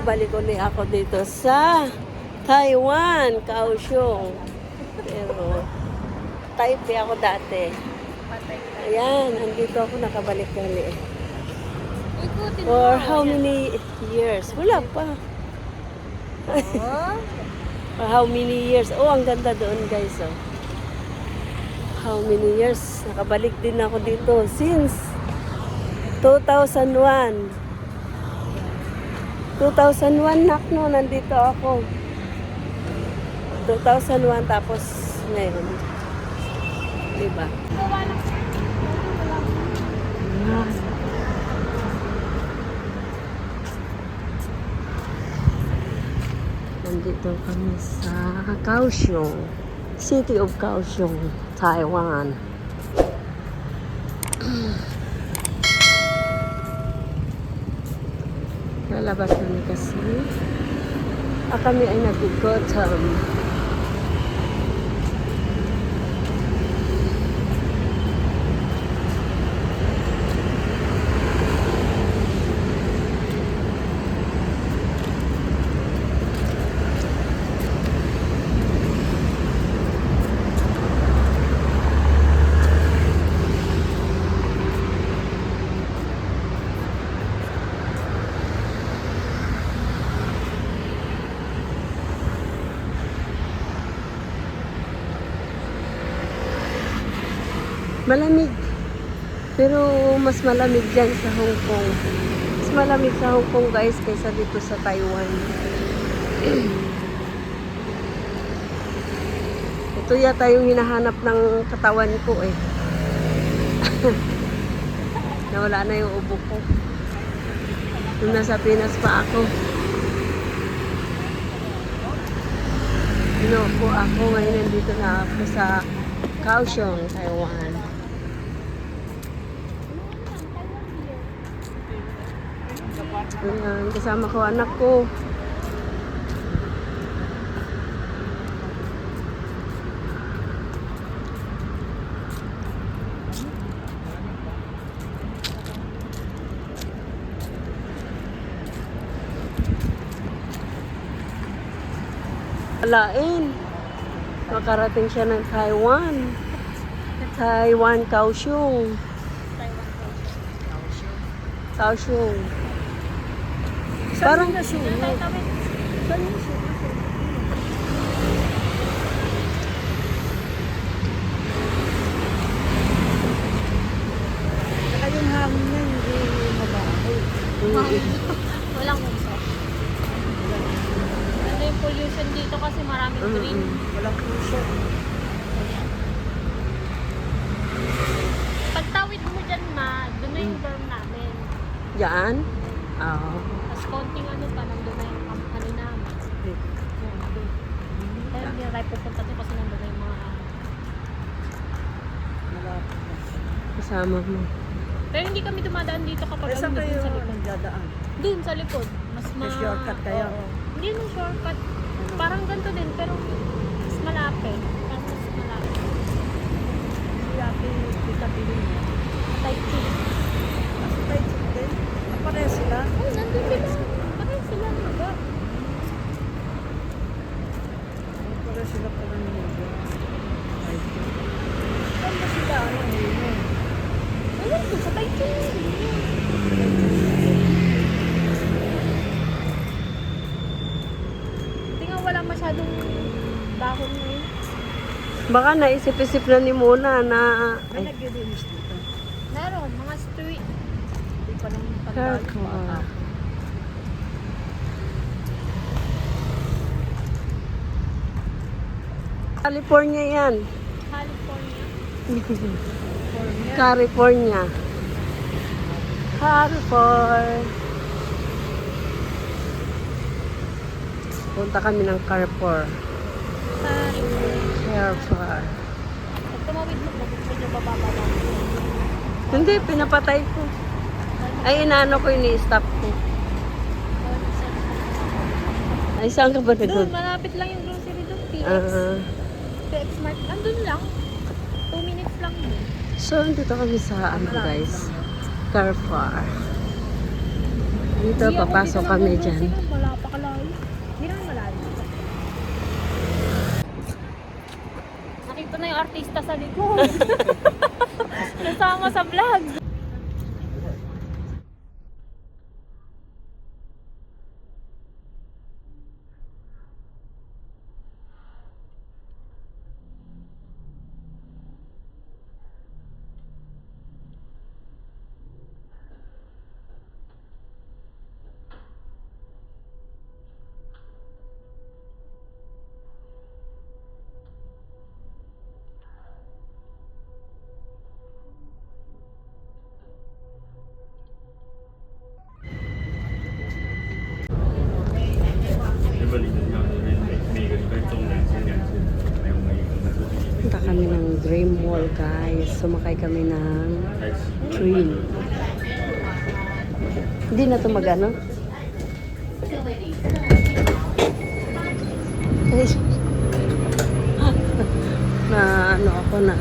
nakabalik ulit ako dito sa Taiwan, Kaohsiung. Pero Taipei ako dati. Ayan, andito ako nakabalik ulit. For how many years? Wala pa. For how many years? Oh, ang ganda doon, guys. Oh. How many years? Nakabalik din ako dito since 2001. 2001 no, nandito ako. 2001 tapos ngayon. Diba? Nandito kami sa Kaohsiung, City of Kaohsiung, Taiwan. Lalabas kami kasi kami ay nag-gutom. Malamig. Pero mas malamig dyan sa Hong Kong. Mas malamig sa Hong Kong, guys, kaysa dito sa Taiwan. Ito yata yung hinahanap ng katawan ko eh. Nawala na yung ubo ko. Nung nasa Pinas pa ako. Inuupo ako. Ngayon nandito na ako sa Kaohsiung, Taiwan. Ayan, kasama ko anak ko. Alain. Makarating siya ng Taiwan. Taiwan, Kaohsiung. Kaohsiung. Parang nasunod. Saka yung hangin na hindi mabaho. Walang usap. Ano yung pollution dito kasi maraming green. Walang pollution. Pagtawid mo dyan doon na yung dorm namin. Yan? Oo. Tapos konting pa, nandun na yung ano namin. Yun, doon. Pero hindi na tayo pupunta doon kasi nandun na yung mga Kasama mo. Pero hindi kami dumadaan dito kapag Saan kayo sa likod. nagdadaan? Doon sa likod. Mas May shortcut kayo? Oo. Hindi nung shortcut. Parang ganito din, pero mas malapit. Parang mas malapit. Yaki, kita bilhin mo. Type 2. Kasi tayo din. Kapare sila. Oh, nandun sila. Parang sila naga. Kapare sila pala nila. Saan ba sila? Ano yun? Ayun po, sa type 2. Tingnan wala masyadong dahon ngayon. Baka naisip-isip na ni Mona na May nag-release dito. Meron, mga street. Hindi pa nang Carco. California yan. California. California. Carrefour. Punta kami ng Carrefour. Carrefour. Pag tumawid mo, medyo bababa lang. Hindi, pinapatay ko. Ay, inaano ko, ini-stop ko. Ay, saan ka ba Doon, nagod? malapit lang yung grocery doon. PX. PX Mart. Andun lang. 2 minutes lang yun. So, dito kami sa, ano guys, Carrefour. Dito, papasok kami dyan. Wala pa kalayo. Hindi naman malayo. Nakita na yung artista sa likod. Nasama sa vlog. Punta kami ng Dream Mall, guys. Sumakay kami ng train. Hindi na ito mag-ano? Na ano ako na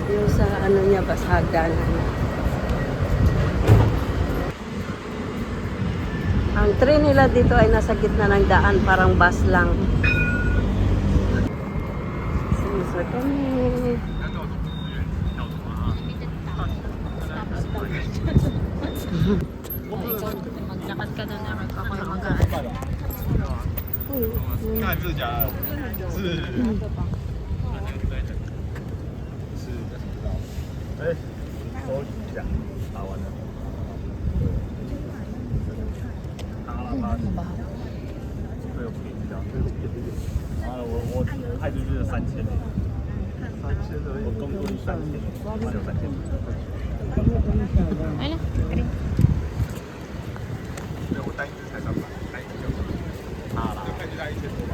yung sa ano niya basagan. Ang train nila dito ay nasa gitna ng daan, parang bus lang. Sinisor kami. Maglakad ka doon, ako na mag-aaral. 看这假的，是哎，都讲打完了，对，我给你讲，然后我态度就是3000，我工作3000，只有3000。 Ay na, green. 对，我单一只才300，单一只就啦，就看就在1000多吧。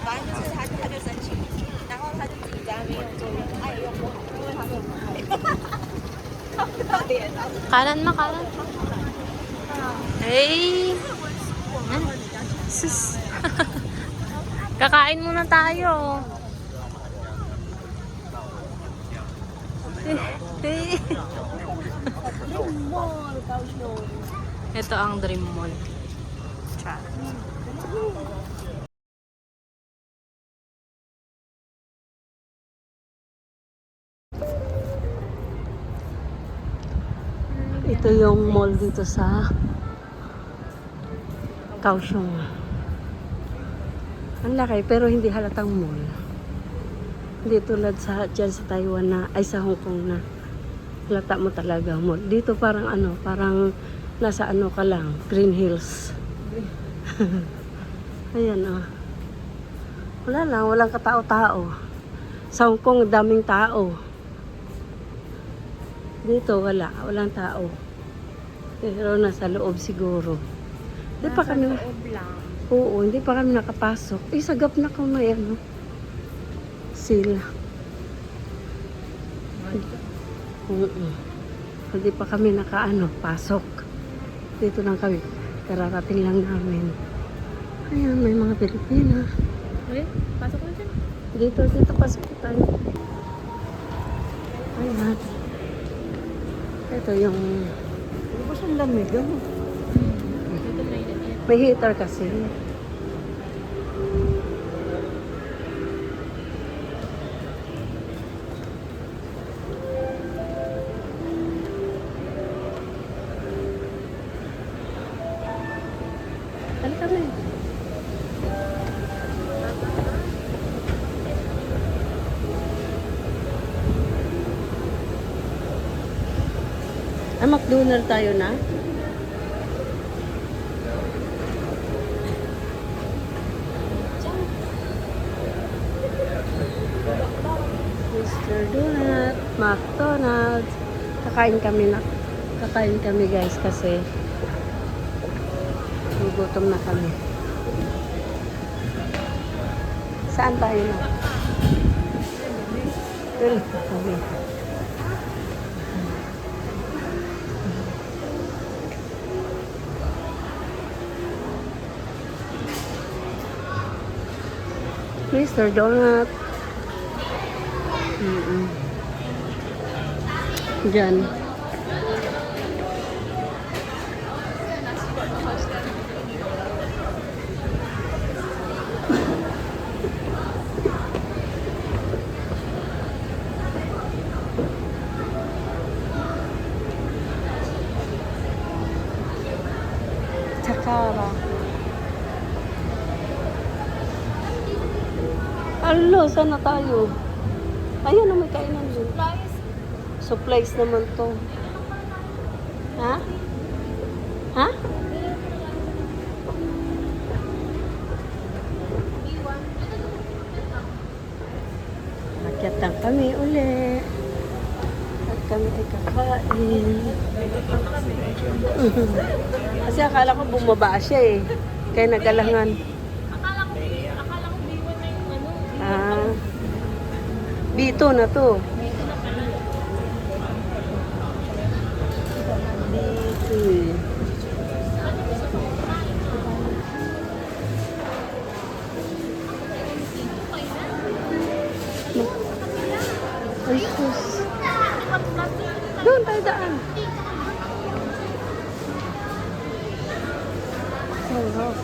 反正就是他就申请，然后他就自己在那边用作业，他也用不好，因为他没有拍。到脸了。 Kanan ma, kanan. Hey! Sus! Kakain muna tayo. Ito ang Dream Mall. Char. Ito yung mall dito sa Kaohsiung. Ang laki pero hindi halatang mall. Hindi tulad sa dyan sa Taiwan na ay sa Hong Kong na halata mo talaga mall. Dito parang ano, parang nasa ano ka lang, Green Hills. Ayan oh. Wala lang, walang katao-tao. Sa Hong Kong daming tao. Dito wala, walang tao. Pero nasa loob siguro. Hindi pa kami, oo, hindi pa kami nakapasok. Sagap na kami, ano, sila. Hindi pa kami nakaano, pasok. Dito lang kami, kararating lang namin. Ayan, may mga Pilipina. Okay, pasok na dyan. Dito pasok tayo. Ayan. Ito yung, Tapos ang lamig, ano? Dito may init. may heater kasi. Halika na. Ay, McDonald's tayo na. Mr. Donut, McDonald's. Kakain kami guys kasi gugutom na kami. Saan tayo na? Doon kami. Mr. Donut. Diyan. Chakara. Alo, saan na tayo? Ayan na may kainan dun. Supplies naman to. Ha? Ha? Akyat lang kami uli. At kami ay kakain. Kasi akala ko bumaba siya eh. Kaya nagalangan. Akala ko B1 na yung ano. Ah. B2 na to. B2. Ay, sus. Doon tayo daan. Oh,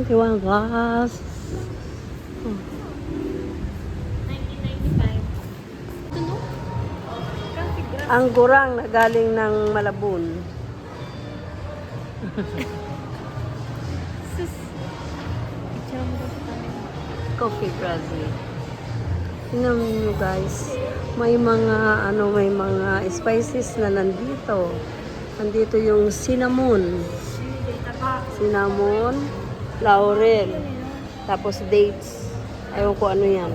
$21. 1995. Ito no? Ang gurang na galing ng Malabon. Sis. Picture mo daw sa camera. Coffee Brazil. Tingnan niyo guys, may mga spices na nandito. Nandito yung cinnamon, laurel, tapos dates. Ayaw ko ano yan.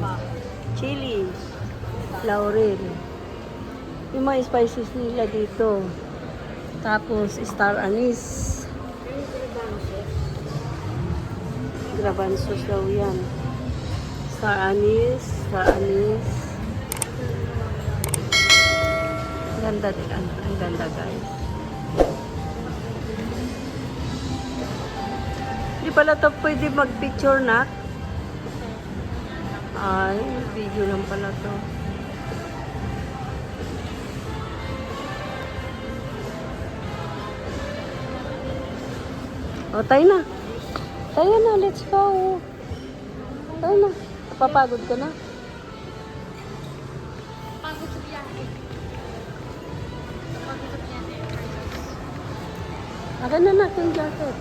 Chili, laurel. Yung mga spices nila dito. Tapos star anise. Grabansos daw yan. Star anise. Ganda din. Ang ganda guys. Di pala to pwede mag-picture na. Ay, video lang pala to. O, tayo na. Tayo na, let's go. Tayo na. Napapagod ka na. Pagod sa biyahe. Pagod sa biyahe. Akin na natin jacket.